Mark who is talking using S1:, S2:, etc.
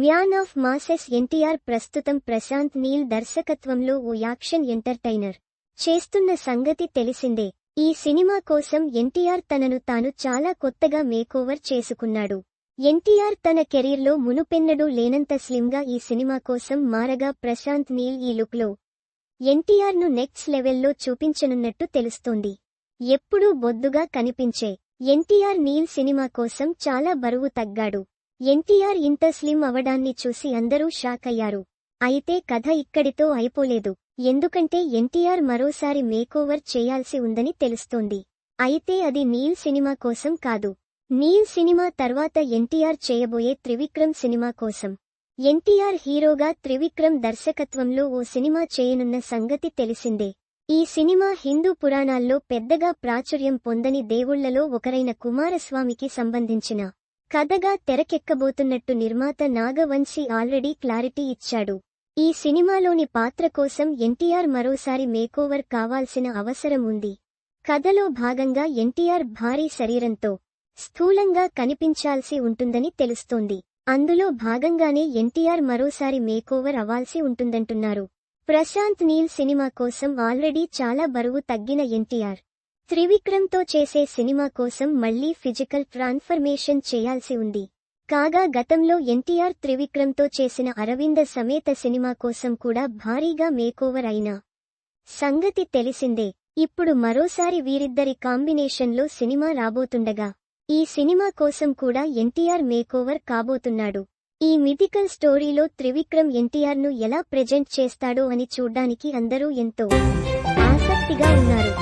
S1: Man of masses NTR ప్రస్తుతం ప్రశాంత్ నీల్ దర్శకత్వంలో ఓ action entertainer చేస్తున్న సంగతి తెలిసిందే. ఈ సినిమా కోసం ఎన్టీఆర్ తనను తాను చాలా కొత్తగా మేకోవర్ చేసుకున్నాడు. ఎన్టీఆర్ తన కెరీర్లో మునుపెన్నడూ లేనంత స్లిమ్గా ఈ సినిమా కోసం మారగా ప్రశాంత్ నీల్ ఈ లుక్లో ఎన్టీఆర్ను నెక్స్ట్ లెవెల్లో చూపించనున్నట్టు తెలుస్తోంది. ఎప్పుడూ బొద్దుగా కనిపించే ఎన్టీఆర్ నీల్ సినిమా కోసం చాలా బరువు తగ్గాడు. ఎన్టీఆర్ ఇంత స్లిమ్ అవడాన్ని చూసి అందరూ షాక్ అయ్యారు. అయితే కథ ఇక్కడితో అయిపోలేదు. ఎందుకంటే ఎన్టీఆర్ మరోసారి మేకోవర్ చేయాల్సి ఉందని తెలుస్తోంది. అయితే అది నీల్ సినిమా కోసం కాదు. నీల్ సినిమా తర్వాత ఎన్టీఆర్ చేయబోయే త్రివిక్రమ్ సినిమా కోసం. ఎన్టీఆర్ హీరోగా త్రివిక్రమ్ దర్శకత్వంలో ఓ సినిమా చేయనున్న సంగతి తెలిసిందే. ఈ సినిమా హిందూ పురాణాల్లో పెద్దగా ప్రాచుర్యం పొందని దేవుళ్లలో ఒకరైన కుమారస్వామికి సంబంధించిన కథగా తెరకెక్కబోతున్నట్టు నిర్మాత నాగవంశీ ఆల్రెడీ క్లారిటీ ఇచ్చాడు. ఈ సినిమాలోని పాత్ర కోసం ఎన్టీఆర్ మరోసారి మేకోవర్ కావాల్సిన అవసరం ఉంది. కథలో భాగంగా ఎన్టీఆర్ భారీ శరీరంతో స్థూలంగా కనిపించాల్సి ఉంటుందని తెలుస్తోంది. అందులో భాగంగానే ఎన్టీఆర్ మరోసారి మేకోవర్ అవ్వాల్సి ఉంటుందంటున్నారు. ప్రశాంత్ నీల్ సినిమా కోసం ఆల్రెడీ చాలా బరువు తగ్గిన ఎన్టీఆర్ త్రివిక్రమ్తో చేసే సినిమా కోసం మళ్లీ ఫిజికల్ ట్రాన్స్ఫర్మేషన్ చేయాల్సి ఉంది. కాగా గతంలో ఎన్టీఆర్ త్రివిక్రమ్తో చేసిన అరవింద సమేత సినిమా కోసం కూడా భారీగా మేకోవర్ అయిన సంగతి తెలిసిందే. ఇప్పుడు మరోసారి వీరిద్దరి కాంబినేషన్లో సినిమా రాబోతుండగా ఈ సినిమా కోసం కూడా ఎన్టీఆర్ మేకోవర్ కాబోతున్నాడు. ఈ మిథికల్ స్టోరీలో త్రివిక్రమ్ ఎన్టీఆర్ను ఎలా ప్రెజెంట్ చేస్తాడో అని చూడ్డానికి అందరూ ఎంతో ఆసక్తిగా ఉన్నారు.